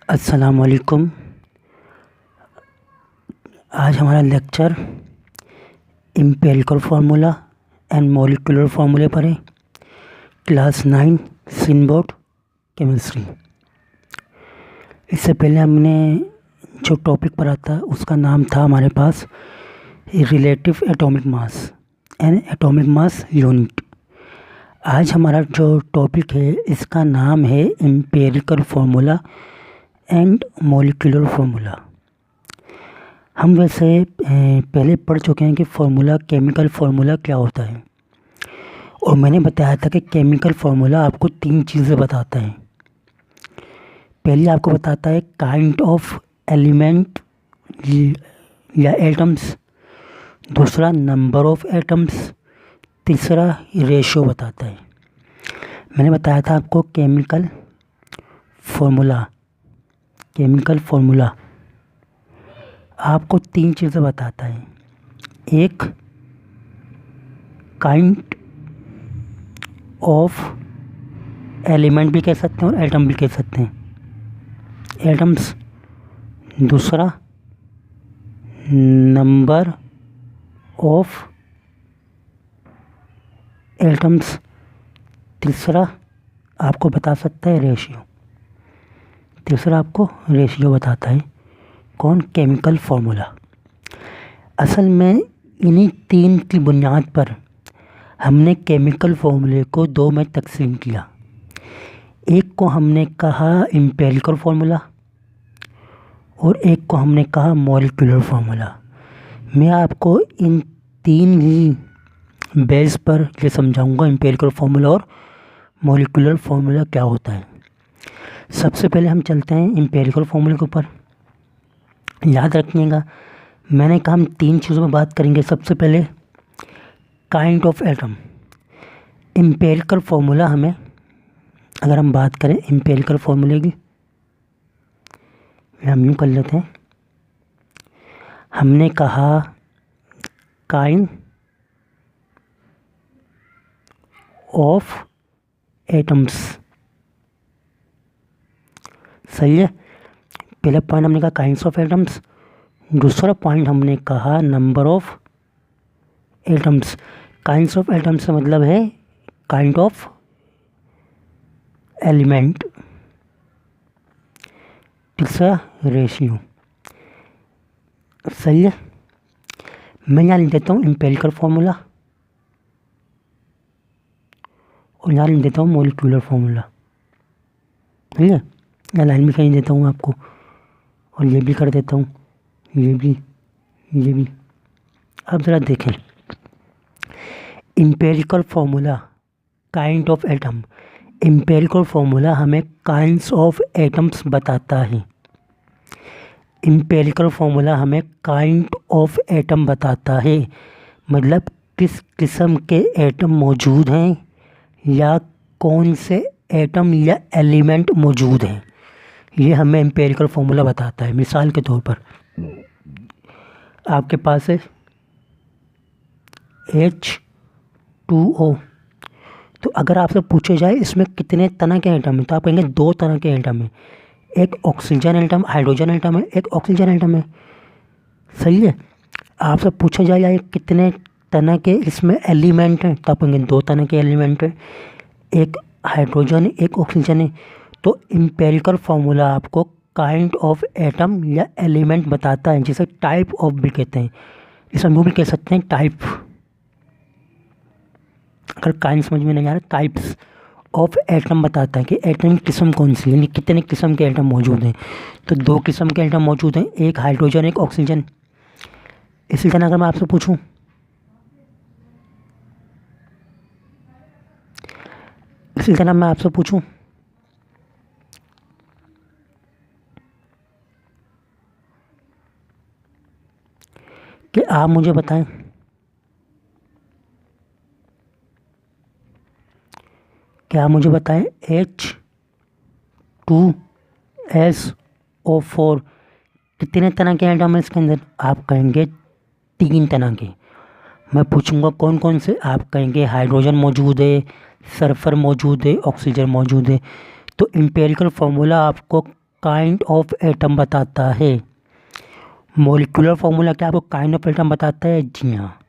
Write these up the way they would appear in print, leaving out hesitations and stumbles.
अस्सलाम वालेकुम। आज हमारा lecture empirical formula and molecular फार्मूले पर है। क्लास 9 सिनबोर्ड केमिस्ट्री। इससे पहले हमने जो टॉपिक पढ़ा था उसका नाम था हमारे पास relative atomic mass and atomic mass unit. आज हमारा जो टॉपिक है इसका नाम है empirical formula and molecular formula. हम वैसे पहले पढ़ चुके हैं कि फार्मूला केमिकल फार्मूला क्या होता है, और मैंने बताया था कि केमिकल फार्मूला आपको 3 चीज़ें बताता है। पहले आपको बताता है काइंड ऑफ एलिमेंट या एटम्स, दूसरा नंबर ऑफ एटम्स, तीसरा रेशियो बताता है। मैंने बताया था आपको केमिकल फार्मूला आपको 3 चीज़ें बताता है। एक काइंड ऑफ एलिमेंट भी कह सकते हैं और एटम भी कह सकते हैं, एटम्स। दूसरा नंबर ऑफ एटम्स, तीसरा आपको बता सकता है रेशियो। तीसरा आपको रेशियो बताता है कौन? Chemical formula. असल में इन्हीं 3 की बुनियाद पर हमने केमिकल फार्मूले को 2 में तकसीम किया। एक को हमने कहा एम्पिरिकल फार्मूला और एक को हमने कहा मॉलिक्यूलर फार्मूला। मैं आपको इन 3 ही बेस पर ये समझाऊंगा एम्पिरिकल फार्मूला और मॉलिक्यूलर फार्मूला क्या होता है। सबसे पहले हम चलते हैं एम्पिरिकल फार्मूले के ऊपर। याद रखिएगा, मैंने कहा हम 3 चीज़ों में बात करेंगे। सबसे पहले kind of atom. Empirical formula हमें, अगर हम बात करें एम्पिरिकल फार्मूले की, हम यूँ कर लेते हैं। हमने कहा काइंड ऑफ एटम्स, सही है। पहला पॉइंट हमने कहा काइंड्स ऑफ एटम्स, दूसरा पॉइंट हमने कहा number of atoms. Kinds of atoms का मतलब है काइंड ऑफ एलिमेंट। तीसरा रेशियो, सही है। मैं यहाँ लिख देता हूँ एम्पिरिकल फार्मूला और यहाँ लिख देता हूँ मॉलिक्यूलर फार्मूला, ठीक है। यहाँ लाइन भी कहीं देता हूँ आपको, और ये भी कर देता हूँ, ये भी। अब ज़रा देखें empirical formula kind of atom. Empirical formula हमें काइंड्स ऑफ एटम्स बताता है। एम्पिरिकल फार्मूला हमें काइंड ऑफ एटम बताता है, मतलब किस किस्म के एटम मौजूद हैं या कौन से एटम या एलिमेंट मौजूद हैं, ये हमें एम्पिरिकल फार्मूला बताता है। मिसाल के तौर पर आपके पास है H2O, तो अगर आपसे पूछे जाए इसमें कितने तरह के एटम हैं, तो आप कहेंगे 2 तरह के एटम हैं। एक ऑक्सीजन एटम, हाइड्रोजन एटम है, एक ऑक्सीजन एटम है, सही है। आपसे पूछा जाए कितने तरह के इसमें एलिमेंट हैं, तो आप कहेंगे 2 तरह के एलिमेंट हैं, एक हाइड्रोजन है, एक ऑक्सीजन है। तो एम्पिरिकल फार्मूला आपको काइंड ऑफ एटम या एलिमेंट बताता है, जिसे टाइप ऑफ भी कहते हैं। इसे हम भी कह सकते हैं टाइप। अगर काइंड समझ में नहीं आ रहा, टाइप्स ऑफ एटम बताता है कि एटम की किस्म कौन सी है, यानी कितने किस्म के एटम मौजूद हैं। तो 2 किस्म के एटम मौजूद हैं, एक हाइड्रोजन, एक ऑक्सीजन। इसी तरह अगर मैं आपसे पूछूं कि आप मुझे बताएं H2SO4 कितने तरह के एटम है इसके अंदर? आप कहेंगे 3 तरह के। मैं पूछूंगा कौन कौन से, आप कहेंगे हाइड्रोजन मौजूद है, सल्फर मौजूद है, ऑक्सीजन मौजूद है। तो एम्पिरिकल फार्मूला आपको काइंड ऑफ एटम बताता है। मॉलिक्यूलर फॉर्मूला क्या आपको काइंड ऑफ एटम बताता है? जी हाँ।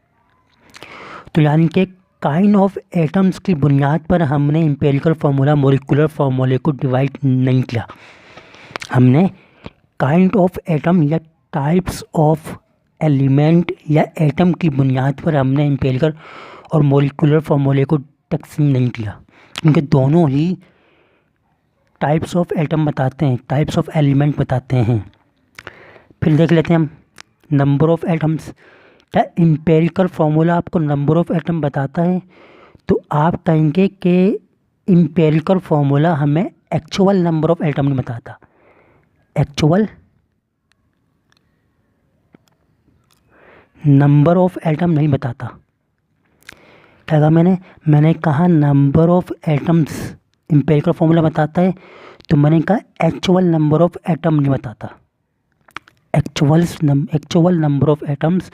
तो यानी कि काइंड ऑफ एटम्स की बुनियाद पर हमने एम्पिरिकल फार्मूला मॉलिक्यूलर फार्मूले को डिवाइड नहीं किया। हमने काइंड ऑफ एटम या टाइप्स ऑफ एलिमेंट या एटम की बुनियाद पर हमने एम्पिरिकल और मॉलिक्यूलर फार्मूले को तकसीम नहीं किया, क्योंकि दोनों ही टाइप्स ऑफ एटम बताते हैं, टाइप्स ऑफ एलिमेंट बताते हैं। फिर देख लेते हैं हम नंबर ऑफ एटम्स। क्या एम्पिरिकल फार्मूला आपको नंबर ऑफ एटम बताता है? तो आप कहेंगे कि एम्पिरिकल फार्मूला हमें एक्चुअल नंबर ऑफ एटम नहीं बताता। एक्चुअल नंबर ऑफ एटम नहीं बताता। क्या कहा मैंने कहा number of atoms empirical formula बताता है, तो मैंने कहा एक्चुअल नंबर ऑफ एटम नहीं बताता। Actual number of atoms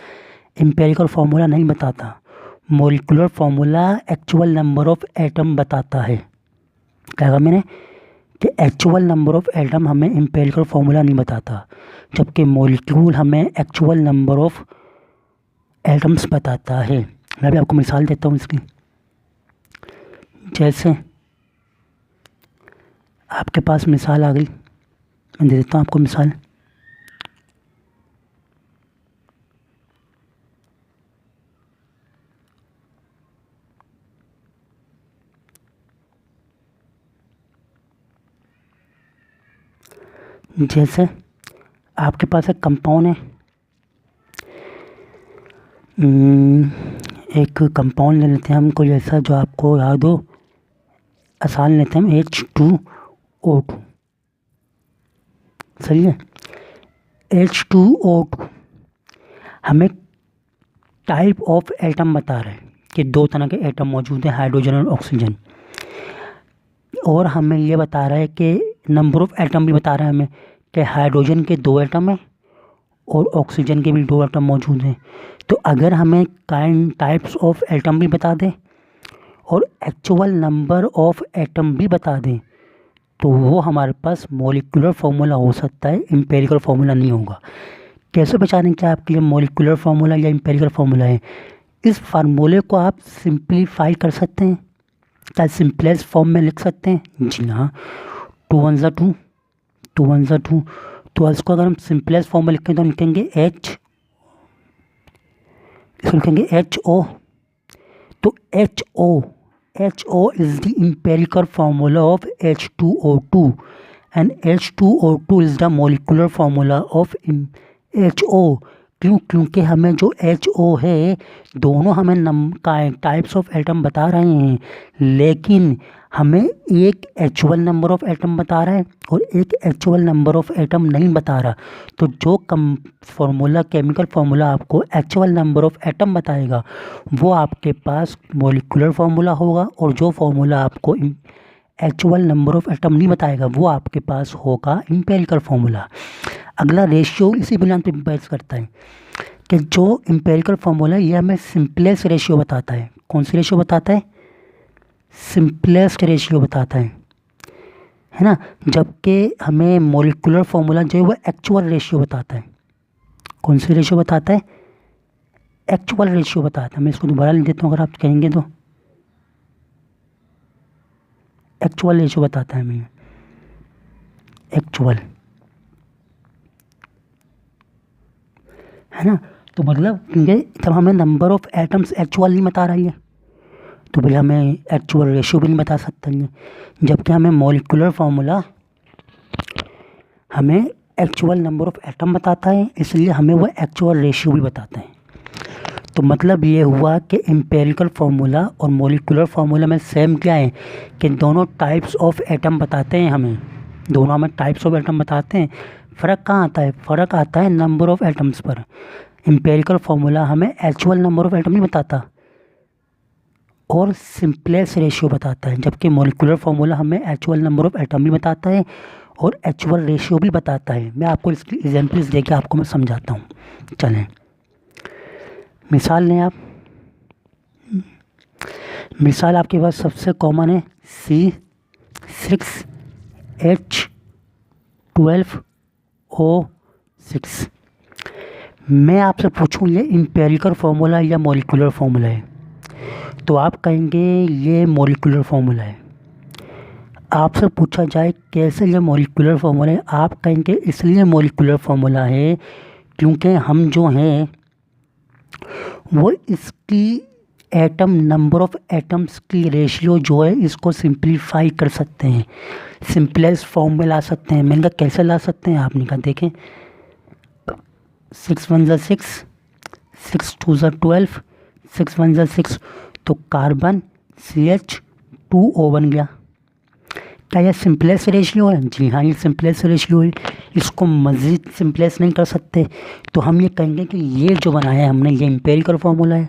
empirical formula नहीं बताता। Molecular formula actual number of atom बताता है। क्या कहा मैंने कि एक्चुअल नंबर ऑफ एटम हमें एम्पिरिकल फार्मूला नहीं बताता, जबकि मॉलिक्यूल हमें एक्चुअल नंबर ऑफ एटम्स बताता है। मैं भी आपको मिसाल देता हूँ इसकी। जैसे आपके पास मिसाल आ गई, मैं दे देता हूँ आपको मिसाल। जैसे आपके पास एक कंपाउंड है, एक कंपाउंड ले लेते हैं हम कोई ऐसा जो आपको याद हो, आसान लेते हैं हम H2O2। सही है। H2O2 हमें टाइप ऑफ एटम बता रहे हैं कि दो तरह के एटम मौजूद हैं, हाइड्रोजन और ऑक्सीजन। और हमें ये बता रहा है कि नंबर ऑफ एटम भी बता रहा है हमें कि हाइड्रोजन के 2 एटम हैं और ऑक्सीजन के भी 2 एटम मौजूद हैं। तो अगर हमें काइंड टाइप्स ऑफ एटम भी बता दें और एक्चुअल नंबर ऑफ एटम भी बता दें, तो वो हमारे पास मॉलिक्यूलर फार्मूला हो सकता है, एम्पिरिकल फार्मूला नहीं होगा। कैसे पहचानें क्या आपके लिए मॉलिक्यूलर फार्मूला या एम्पिरिकल फार्मूला है? इस फार्मूले को आप सिंप्लीफाई कर सकते हैं, क्या सिंपलेस्ट फॉर्म में लिख सकते हैं? जी हाँ। 2 1 ज़ा 2, 2 1 ज़ा 2। तो इसको अगर हम सिंपलेस्ट फॉर्म में लिखें तो हम लिखेंगे इसको लिखेंगे HO। तो HO is the empirical formula of H2O2 and H2O2 is the molecular formula of HO। क्योंकि हमें जो HO है, दोनों हमें टाइप्स ऑफ एटम बता रहे हैं, लेकिन हमें एक एक्चुअल नंबर ऑफ एटम बता रहा है और एक एक्चुअल नंबर ऑफ एटम नहीं बता रहा। तो जो केमिकल फार्मूला आपको एक्चुअल नंबर ऑफ एटम बताएगा वो आपके पास मॉलिक्यूलर फार्मूला होगा, और जो फार्मूला आपको एक्चुअल नंबर ऑफ एटम नहीं बताएगा वो आपके पास होगा एम्पिरिकल फार्मूला। अगला रेशियो इसी बुनियाद पर बेस करता है कि जो एम्पिरिकल फार्मूला ये हमें सिंपलेस्ट रेशियो बताता है। कौन सी रेशियो बताता है? सिंपलेस्ट रेशियो बताता है ना। जबकि हमें मॉलिक्यूलर फार्मूला जो है वो एक्चुअल रेशियो बताता है। कौन सी रेशियो बताता है? एक्चुअल रेशियो बताता है। मैं इसको दोबारा लिख देता हूँ अगर आप कहेंगे तो। एक्चुअल रेशियो बताता है हमें, एक्चुअल, है ना। तो मतलब क्योंकि जब हमें नंबर ऑफ एटम्स एक्चुअल नहीं बता रही है तो भैया हमें एक्चुअल रेशियो भी नहीं बता सकते हैं। जबकि हमें मॉलिक्यूलर फार्मूला हमें एक्चुअल नंबर ऑफ एटम बताता है, इसलिए हमें वो एक्चुअल रेशियो भी बताता है। तो मतलब ये हुआ कि एम्पिरिकल फार्मूला और मॉलिक्यूलर फार्मूला में सेम क्या है कि दोनों टाइप्स ऑफ एटम बताते हैं हमें, दोनों हमें टाइप्स ऑफ एटम बताते हैं। फ़र्क कहाँ आता है? फ़र्क आता है नंबर ऑफ एटम्स पर। एम्पिरिकल फार्मूला हमें एक्चुअल नंबर ऑफ एटम नहीं बताता और सिंपलेस्ट रेशियो बताता है, जबकि मॉलिक्यूलर फार्मूला हमें एक्चुअल नंबर ऑफ एटम भी बताता है और एक्चुअल रेशियो भी बताता है। मैं आपको इसकी एग्जांपल्स देके आपको मैं समझाता हूँ। चलें मिसाल लें आप। मिसाल आपके पास सबसे कॉमन है C6H 12O6। मैं आपसे पूछूं ये एम्पिरिकल फार्मूला या मॉलिक्यूलर फार्मूला है, तो आप कहेंगे ये मॉलिक्यूलर फार्मूला है। आपसे पूछा जाए कैसे ये मॉलिक्यूलर फार्मूला है, आप कहेंगे इसलिए मॉलिक्यूलर फार्मूला है क्योंकि हम जो हैं वो इसकी एटम नंबर ऑफ़ एटम्स की रेशियो जो है इसको सिंप्लीफाई कर सकते हैं, सिंपलेस्ट फॉर्म में ला सकते हैं। मैंने कहा कैसे ला सकते हैं, आपने कहा देखें 6 1 ज़ा 6, 6 2 ज़ा 12, 6 1 ज़ा 6, तो कार्बन CH2O बन गया। क्या यह सिंपलेस्ट रेशियो है? जी हाँ, ये सिंपलेस्ट रेशियो है। इसको मज़ीद सिंपलेस्ट नहीं कर सकते, तो हम ये कहेंगे कि ये जो बनाया है हमने ये एम्पिरिकल फार्मूला है।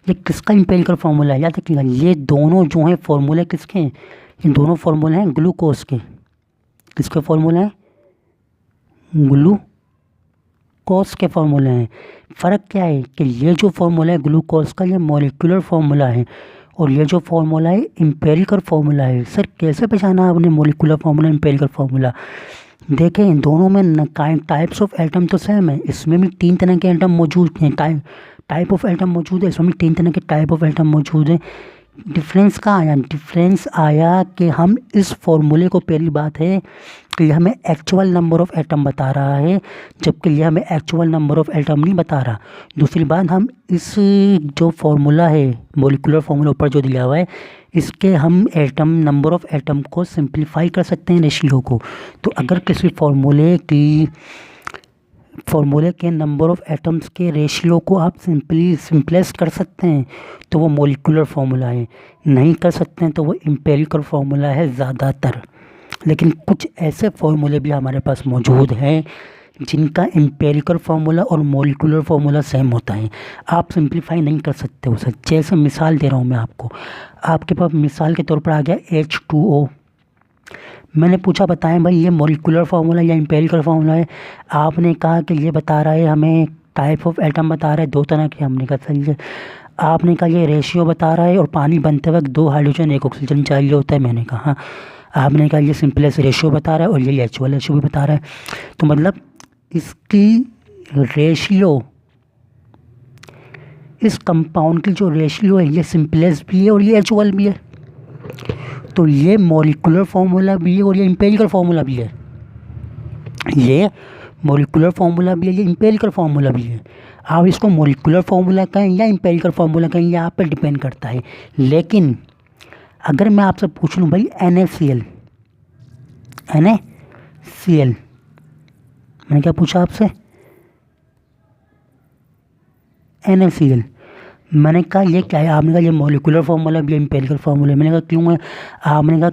ये किसका एम्पिरिकल फार्मूला है याद रखिएगा, ये दोनों जो हैं फार्मूले किसके हैं, ये दोनों फार्मूले हैं ग्लूकोज के। किसके फार्मूले हैं? ग्लूकोज के फार्मूले हैं। फ़र्क क्या है कि ये जो फार्मूला है ग्लूकोज का ये मॉलिक्यूलर फार्मूला है और ये जो फार्मूला है एम्पिरिकल फार्मूला है। सर कैसे पहचाना आपने मॉलिक्यूलर फार्मूला एम्पिरिकल फार्मूला? देखें इन दोनों में टाइप्स ऑफ एटम तो सेम है, इसमें भी 3 तरह के एटम मौजूद हैं, टाइप ऑफ एटम मौजूद है, इसमें भी 3 तरह के टाइप ऑफ एटम मौजूद हैं। डिफरेंस कहाँ आया? डिफरेंस आया कि हम इस फॉर्मूले को, पहली बात है कि यह हमें एक्चुअल नंबर ऑफ़ एटम बता रहा है, जबकि यह हमें एक्चुअल नंबर ऑफ़ एटम नहीं बता रहा। दूसरी बात, हम इस जो फार्मूला है मॉलिक्यूलर फार्मूला ऊपर जो दिया हुआ है, इसके हम एटम नंबर ऑफ़ एटम को सिंप्लीफाई कर सकते हैं रेशियो को। तो अगर किसी फार्मूले के नंबर ऑफ़ एटम्स के रेशियो को आप सिंपलेस्ट कर सकते हैं तो वो मॉलिक्यूलर फार्मूला है, नहीं कर सकते हैं तो वो एम्पिरिकल फार्मूला है ज़्यादातर। लेकिन कुछ ऐसे फार्मूले भी हमारे पास मौजूद हैं जिनका एम्पिरिकल फार्मूला और मॉलिक्यूलर फार्मूला सेम होता है, आप सिंप्लीफाई नहीं कर सकते उसे। जैसे मिसाल दे रहा हूँ मैं आपको, आपके पास मिसाल के तौर पर आ गया H2O। मैंने पूछा बताएं भाई ये मॉलिक्यूलर फार्मूला या एम्पिरिकल फार्मूला है? आपने कहा कि ये बता रहा है हमें टाइप ऑफ एटम बता रहा है 2 तरह के, हमने कहा सही है। आपने कहा ये रेशियो बता रहा है और पानी बनते वक्त 2 हाइड्रोजन 1 ऑक्सीजन चाहिए होता है, मैंने कहा हाँ। आपने कहा ये सिंपलेस्ट रेशियो बता रहा है और ये एक्चुअल रेशियो भी बता रहा है, तो मतलब इसकी रेशियो, इस कंपाउंड की जो रेशियो है ये सिंपलेस्ट भी है और ये एक्चुअल भी है। तो ये मॉलिक्यूलर फार्मूला भी है और ये एम्पिरिकल फार्मूला भी है। ये मॉलिक्यूलर फार्मूला भी है, ये एम्पिरिकल फार्मूला भी है। आप इसको मॉलिक्यूलर फार्मूला कहें या एम्पिरिकल फार्मूला कहें, ये आप पर डिपेंड करता है। लेकिन अगर मैं आपसे पूछ लूँ भाई NaCl, मैंने क्या पूछा आपसे? NaCl। मैंने कहा ये क्या है? आपने कहा ये मॉलिक्यूलर फार्मूला भी एम्पिरिकल फार्मूला है। मैंने कहा क्यों है? आपने कहा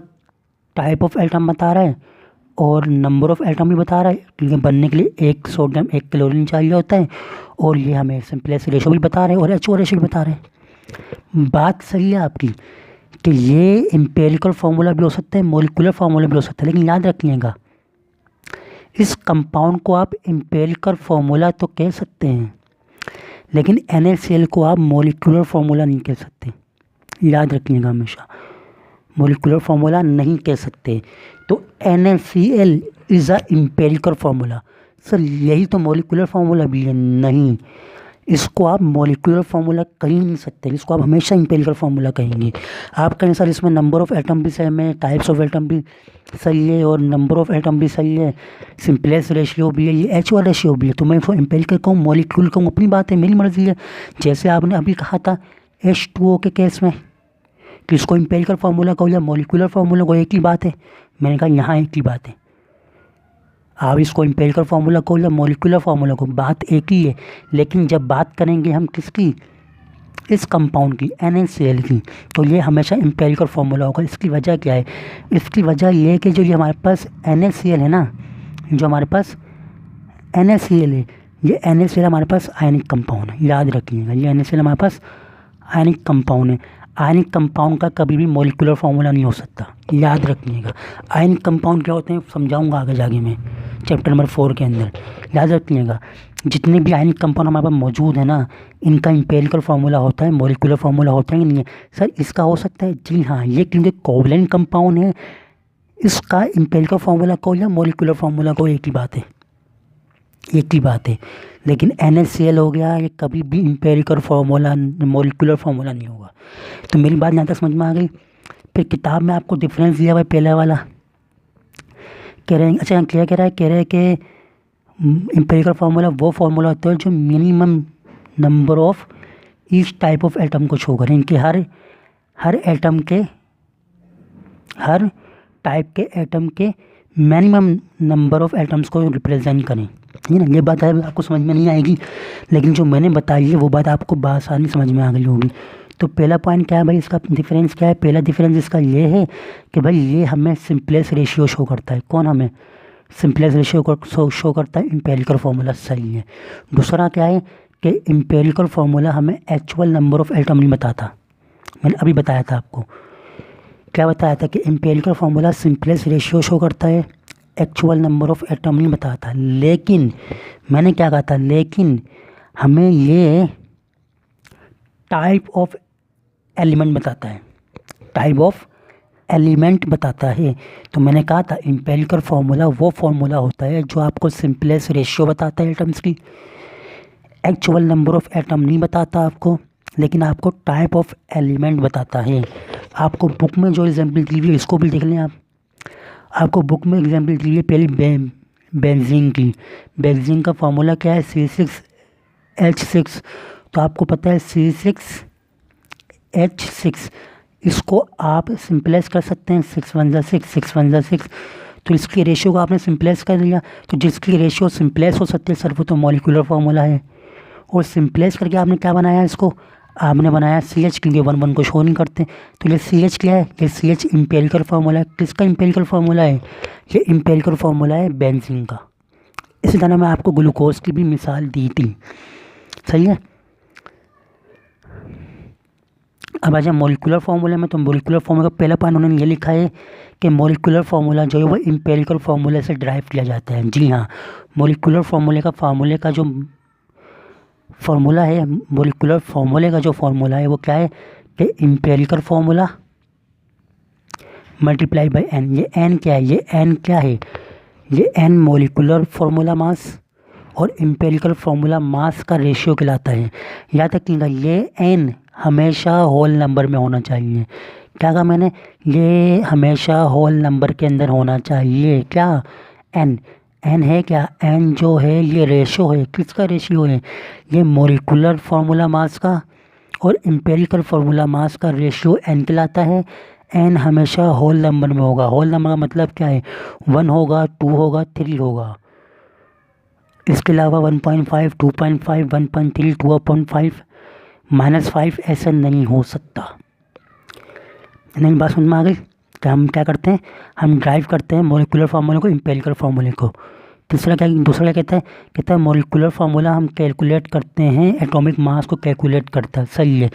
टाइप ऑफ एटम बता रहा है और नंबर ऑफ़ एटम भी बता रहा है, क्योंकि बनने के लिए 1 सोडियम 1 क्लोरीन चाहिए होता है, और ये हमें सिंपलेस्ट रेशियो भी बता रहे हैं और एक्चुअल रेशियो भी बता रहे हैं। बात सही है आपकी कि ये एम्पिरिकल फार्मूला भी हो सकता है, मॉलिक्यूलर फार्मूला भी हो सकता है, लेकिन याद रखिएगा इस कंपाउंड को आप एम्पिरिकल फार्मूला तो कह सकते हैं, लेकिन NaCl को आप मॉलिक्यूलर फार्मूला नहीं कह सकते। याद रखिएगा हमेशा, मॉलिक्यूलर फार्मूला नहीं कह सकते। तो NaCl is a empirical formula. Sir यही तो मॉलिक्यूलर फार्मूला भी है? नहीं, इसको आप मॉलिक्यूलर फार्मूला कह ही नहीं सकते, इसको आप हमेशा एम्पिरिकल फार्मूला कहेंगे। आप कहें सर इसमें नंबर ऑफ़ एटम भी सेम है, टाइप्स ऑफ एटम भी सही है और नंबर ऑफ़ एटम भी सही है, सिंपलेस्ट रेशियो भी है, ये एक्चुअल रेशियो भी है, तो मैं इसको एम्पिरिकल कहूँ मॉलिक्यूल कहूँ, अपनी बात है, मेरी मर्ज़ी है। जैसे आपने अभी कहा था H2O के केस में कि इसको एम्पिरिकल फार्मूला कहो या मॉलिक्यूलर फार्मूला कहो, एक ही बात है। मैंने कहा यहाँ एक ही बात है, आप इसको एम्पिरिकल फार्मूला कहो या मॉलिक्यूलर फार्मूला कहो, बात एक ही है। लेकिन जब बात करेंगे हम किसकी, इस कंपाउंड की NaCl की, तो ये हमेशा एम्पिरिकल फार्मूला होगा। इसकी वजह क्या है? इसकी वजह ये है कि जो ये हमारे पास NaCl है ना, जो हमारे पास NaCl है, ये NaCl हमारे पास आयनिक कंपाउंड है। याद रखिएगा ये NaCl हमारे पास आयनिक कंपाउंड है। आयनिक कंपाउंड का कभी भी मॉलिक्यूलर फार्मूला नहीं हो सकता, याद रखिएगा। आयनिक कंपाउंड क्या होते हैं समझाऊंगा आगे जाके मैं चैप्टर नंबर 4 के अंदर। याद रखिएगा जितने भी आयनिक कंपाउंड हमारे पास मौजूद है ना, इनका एम्पिरिकल फार्मूला होता है, मॉलिक्यूलर फार्मूला होता है नहीं है? सर इसका हो सकता है, जी हाँ, ये क्योंकि कोवलेंट कंपाउंड है इसका एम्पिरिकल फार्मूला को या मॉलिक्यूलर फार्मूला को एक ही बात है। लेकिन NaCl हो गया, ये कभी भी एम्पिरिकल फार्मूला मॉलिक्यूलर फार्मूला नहीं होगा। तो मेरी बात यहाँ तक समझ में आ गई। फिर किताब में आपको डिफरेंस दिया हुआ है पहले वाला, कह रहे हैं, अच्छा क्या कह रहा है, कह रहे हैं कि एम्पिरिकल फार्मूला वो फार्मूला होता है जो minimum number of each type of atom को शो करें, इनके हर एटम के, हर टाइप के एटम के मिनिमम नंबर ऑफ एटम्स को रिप्रेजेंट करें। है ना, ये बात है आपको समझ में नहीं आएगी, लेकिन जो मैंने बताई है वो बात आपको बासानी समझ में आ गई होगी। तो पहला पॉइंट क्या है भाई, इसका डिफरेंस क्या है? पहला डिफरेंस इसका ये है कि भाई ये हमें सिंपलेस्ट रेशियो शो करता है। कौन हमें सिंपलेस्ट रेशियो शो करता है? एम्पिरिकल फार्मूला, सही है। दूसरा क्या है कि एम्पिरिकल फार्मूला हमें एक्चुअल नंबर ऑफ एटम नहीं बताता। मैंने अभी बताया था आपको, क्या बताया था कि empirical formula simplest ratio show करता है, एक्चुअल नंबर ऑफ एटम नहीं बताता। लेकिन मैंने क्या कहा था, लेकिन हमें ये टाइप ऑफ एलिमेंट बताता है, टाइप ऑफ एलिमेंट बताता है। तो मैंने कहा था एम्पिरिकल फार्मूला वो फार्मूला होता है जो आपको सिंपलेस्ट रेशियो बताता है एटम्स की, एक्चुअल नंबर ऑफ एटम नहीं बताता आपको, लेकिन आपको टाइप ऑफ एलिमेंट बताता है। आपको बुक में जो एग्जाम्पल दी हुई है इसको भी देख लें आप। आपको बुक में एग्जाम्पल दी हुई है पहली बेंजीन की। बेंजीन का फार्मूला क्या है? C6H6। तो आपको पता है C6H6, इसको आप सिंपलेस कर सकते हैं, 6 1 जा 6, 6 1 जा 6। तो इसकी रेशियो को आपने सिंपलेस कर लिया। तो जिसकी रेशियो सिंपलेस हो सकती है सर वो तो मॉलिक्यूलर फार्मूला है। और सिंपलेस करके आपने क्या बनाया इसको? आपने बनाया CH, क्योंकि 1 1 को शो नहीं करते। तो ये CH क्या है? ये CH एम्पिरिकल फार्मूला है। किसका एम्पिरिकल फार्मूला है? ये एम्पिरिकल फार्मूला है बेंजीन का। इसी तरह मैं आपको ग्लूकोज की भी मिसाल दी थी, सही है। अब आ जाए मॉलिक्यूलर फार्मूले में। तो मॉलिक्यूलर फार्मूला का पहला पॉइंट उन्होंने ये लिखा है कि मॉलिक्यूलर फार्मूला जो है वो एम्पिरिकल फार्मूले से ड्राइव किया जाता है। जी हाँ, मॉलिक्यूलर फार्मूले का जो फार्मूला है, मॉलिक्यूलर फार्मूले का जो फार्मूला है वो क्या है कि empirical formula multiply by n। ये n क्या है? ये n क्या है? ये n मॉलिक्यूलर फार्मूला मास और एम्पिरिकल फार्मूला मास का रेशियो कहलाता है। याद रखिएगा ये n हमेशा होल नंबर में होना चाहिए। क्या कहा मैंने? ये हमेशा होल नंबर के अंदर होना चाहिए। क्या? n है क्या? n जो है ये रेशियो है। किसका रेशियो है? ये मॉलिक्यूलर फार्मूला मास का और एम्पिरिकल फार्मूला मास का रेशियो n कहलाता है। n हमेशा होल नंबर में होगा। होल नंबर का मतलब क्या है? 1 होगा, 2 होगा, 3 होगा। इसके अलावा 1.5, 2.5, 1.3, 2.5, -5 ऐसा नहीं हो सकता। नहीं, बात समझ में आ गई? तो हम क्या करते हैं, हम ड्राइव करते हैं मॉलिक्यूलर फार्मूले को एम्पिरिकल फार्मूले को। दूसरा क्या कहता है मॉलिक्यूलर फार्मूला हम कैलकुलेट करते हैं, एटॉमिक मास को कैलकुलेट करता है। सही है।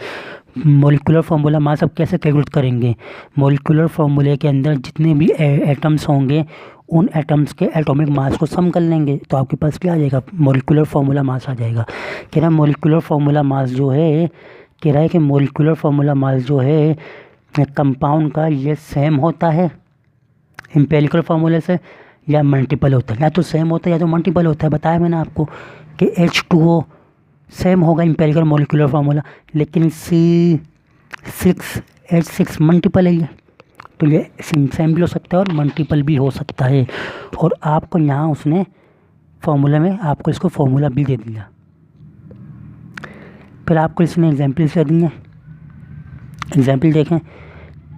मॉलिक्यूलर फार्मूला मास अब कैसे कैलकुलेट करेंगे? मॉलिक्यूलर फार्मूले के अंदर जितने भी एटम्स होंगे उन एटम्स के एटॉमिक मास को सम कर लेंगे, तो आपके पास क्या आ जाएगा? मॉलिक्यूलर फार्मूला मास आ जाएगा। कह रहा है मॉलिक्यूलर फार्मूला मास जो है, कह रहा है कि मॉलिक्यूलर फार्मूला मास जो है कंपाउंड का ये सेम होता है एम्पिरिकल फार्मूले से या मल्टीपल होता है। या तो सेम होता है या तो मल्टीपल होता है। बताया मैंने आपको कि H2O सेम होगा एम्पिरिकल मॉलिक्यूलर फार्मूला, लेकिन C6H6 मल्टीपल है ये। तो ये सेम भी हो सकता है और मल्टीपल भी हो सकता है। और आपको यहाँ उसने फार्मूला में आपको इसको फार्मूला भी दे दिया। फिर आपको इसने एग्जाम्पल से दिए। एग्जाम्पल देखें,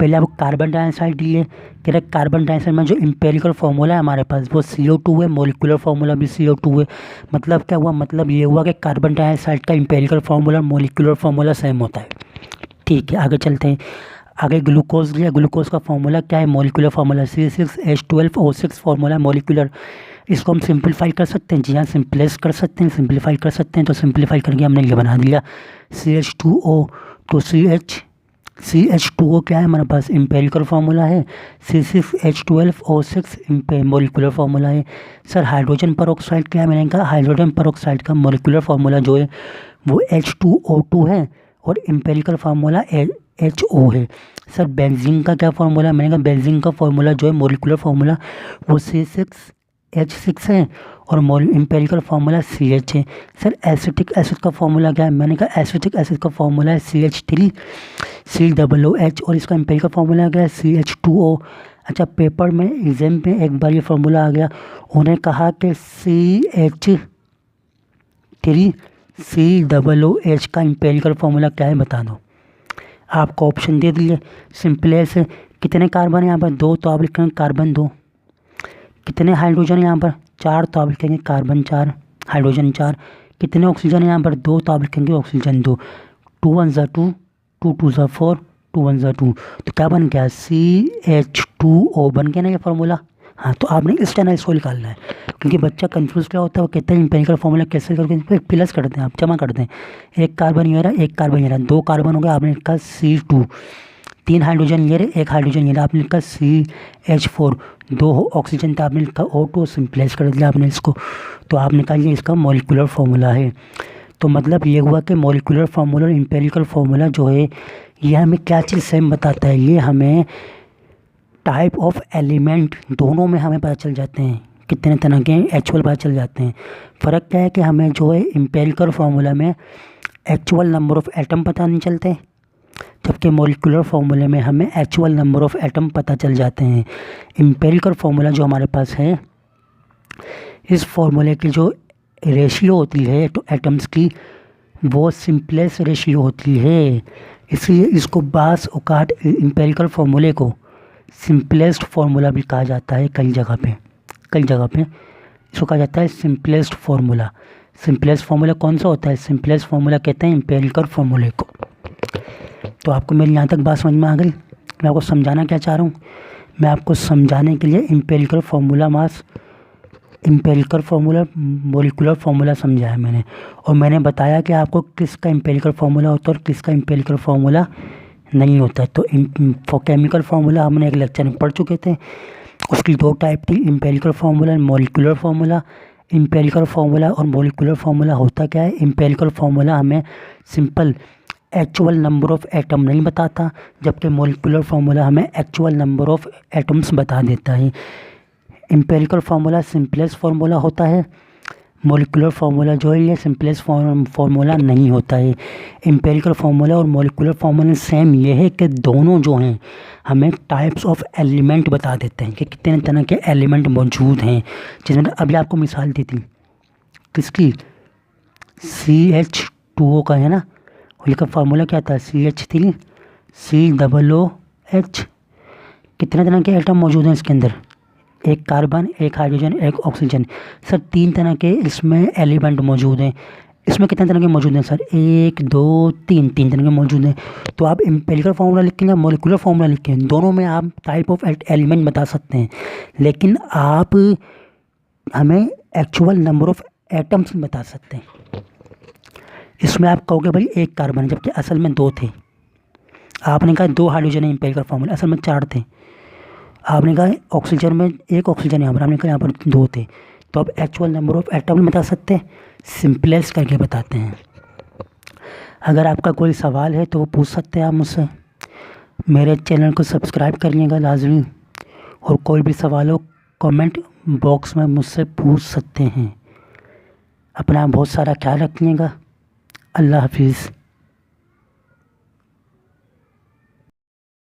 पहले आपको कार्बन डाइऑक्साइड दिए। कह रहे कार्बन डाइऑक्साइड में जो एम्पिरिकल फार्मूला है हमारे पास वो CO2 है, मॉलिक्यूलर फार्मूला भी CO2 है। मतलब क्या हुआ? मतलब ये हुआ कि कार्बन डाइऑक्साइड का empirical formula molecular formula same होता है। ठीक है, आगे चलते हैं। आगे ग्लूकोज लिया। ग्लूकोज का फार्मूला क्या है? Molecular formula C6H12O6 formula molecular. इसको हम सिंपलीफाई कर सकते हैं। जी हाँ, सिंपलेस कर सकते हैं, सिंपलीफाई कर सकते हैं। तो सिंपलीफाई करके हमने ये बना दिया CH2O। तो CH2O क्या है हमारे पास? एम्पिरिकल फार्मूला है। C6H12O6 मॉलिक्यूलर फार्मूला है। सर हाइड्रोजन परऑक्साइड क्या है? मैंने कहा हाइड्रोजन परऑक्साइड का मॉलिक्यूलर फार्मूला जो है वो H2O2 है और एम्पिरिकल फार्मूला HO है। सर बेंजीन का क्या फार्मूला? मैंने कहा बेंजीन का फार्मूला जो है मॉलिक्यूलर फार्मूला वो C6H6 है और एम्पिरिकल फार्मूला CH है। सर एसिटिक एसिड का फार्मूला क्या है? मैंने कहा एसिटिक एसिड का फार्मूला है CH3COOH और इसका एम्पिरिकल फार्मूला क्या है? CH2O। अच्छा, पेपर में एग्जाम में एक बार ये फार्मूला आ गया, उन्हें कहा कि CH3COOH का एम्पिरिकल फार्मूला क्या है बता दो। आपको ऑप्शन दे दिए, सिंपल है। कितने कार्बन है यहाँ पर? 2, तो आप लिखेंगे कार्बन 2। कितने हाइड्रोजन यहाँ पर? 4, तो आप लिखेंगे कार्बन 4, हाइड्रोजन 4। कितने ऑक्सीजन है यहाँ पर? 2, तो आप लिखेंगे ऑक्सीजन 2। 2 1 ज़ा 2, 2 2 ज़ा 4, 2 1 ज़ा 2। तो क्या बन गया? CH2O बन गया ना ये फार्मूला। हाँ, तो आपने इस तरह इसको निकालना है, क्योंकि बच्चा कंफ्यूज क्या होता है, वो कहते हैं एम्पिरिकल फार्मूला कैसे करके फिर प्लस कर दें, आप जमा कर दें। एक कार्बन ये रहा, एक कार्बन ये रहा, 2 कार्बन हो गया, आपने लिखा C2। 3 हाइड्रोजन ये रहे, 1 हाइड्रोजन ये रहा, आपने लिखा CH4। 2 ऑक्सीजन था, आपने लिखा O2, सिंप्लाइज कर दिया आपने इसको, तो आप निकालिए इसका मॉलिक्यूलर फार्मूला है। तो मतलब ये हुआ कि मॉलिक्यूलर फार्मूला और एम्पिरिकल फार्मूला जो है ये हमें क्या चीज़ सेम बताता है, ये हमें टाइप ऑफ एलिमेंट दोनों में हमें पता चल जाते हैं, कितने तरह के एक्चुअल पता चल जाते हैं। फ़र्क क्या है कि हमें जो है एम्पिरिकल फार्मूला में एक्चुअल नंबर ऑफ़ एटम पता नहीं चलते, जबकि मॉलिक्यूलर फार्मूले में हमें एक्चुअल नंबर ऑफ़ एटम पता चल जाते हैं। एम्पिरिकल फार्मूला जो हमारे पास है, इस फार्मूले की जो रेशियो होती है तो एटम्स की, वो सिंपलेस्ट रेशियो होती है, इसलिए इसको बास औकात एम्पिरिकल फार्मूले को सिंपलेस्ट फार्मूला भी कहा जाता है। कई जगह पे इसको कहा जाता है सिंपलेस्ट फार्मूला। सिंपलेस्ट फार्मूला कौन सा होता है? सिंपलेस्ट फार्मूला कहते हैं एम्पिरिकल फार्मूले को। तो आपको मेरी यहाँ तक बात समझ में आ गई? मैं आपको समझाना क्या चाह रहा हूँ, मैं आपको समझाने के लिए एम्पिरिकल फार्मूला मॉलिक्यूलर फार्मूला समझाया मैंने, और मैंने बताया कि आपको किसका एम्पिरिकल फार्मूला होता है और किसका एम्पिरिकल फार्मूला नहीं होता है। तो केमिकल फार्मूला हमने एक लेक्चर में पढ़ चुके थे, उसकी 2 टाइप थी, एम्पिरिकल फार्मूला और मॉलिक्यूलर फार्मूला। एम्पिरिकल फार्मूला और मॉलिक्यूलर फार्मूला होता क्या है? एम्पिरिकल फार्मूला हमें simple actual number of atom नहीं बताता, जबकि मॉलिक्यूलर फार्मूला हमें एक्चुअल नंबर ऑफ़ एटम्स बता देता है। एम्पिरिकल फार्मूला सिंपलेस्ट फार्मूला होता है, मॉलिक्यूलर फार्मूला जो है ये सिंपलेस्ट फार्मूला नहीं होता है। एम्पिरिकल फार्मूला और मॉलिक्यूलर फार्मूला सेम ये है कि दोनों जो हैं हमें टाइप्स ऑफ एलिमेंट बता देते हैं कि कितने तरह के एलिमेंट मौजूद हैं, जिसमें अभी आपको मिसाल दी थी किसकी? CH2O का है ना, और इसका फार्मूला क्या था? CH3COOH। कितने तरह के एटम मौजूद हैं इसके अंदर? 1 कार्बन, 1 हाइड्रोजन, 1 ऑक्सीजन। सर 3 तरह के इसमें एलिमेंट मौजूद हैं। इसमें कितने तरह के मौजूद हैं सर? 1 2 3 तरह के मौजूद हैं। तो आप एम्पिरिकल फार्मूला लिखें या मॉलिक्यूलर फार्मूला लिखें, दोनों में आप टाइप ऑफ एलिमेंट बता सकते हैं, लेकिन आप हमें एक्चुअल नंबर ऑफ़ एटम्स बता सकते हैं। इसमें आप कहोगे भाई 1 कार्बन, जबकि असल में 2 थे। आपने कहा 2 हाइड्रोजन है एम्पिरिकल फार्मूला, असल में 4 थे। आपने कहा ऑक्सीजन में 1 ऑक्सीजन यहाँ पर, आपने कहा यहाँ पर 2 थे। तो आप एक्चुअल नंबर ऑफ़ एटम बता सकते हैं, सिंपलेस्ट करके बताते हैं। अगर आपका कोई सवाल है तो वो पूछ सकते हैं आप मुझसे। मेरे चैनल को सब्सक्राइब करिएगा लाजमी, और कोई भी सवाल हो कमेंट बॉक्स में मुझसे पूछ सकते हैं। अपना बहुत सारा ख्याल रखिएगा। अल्लाह हाफिज़।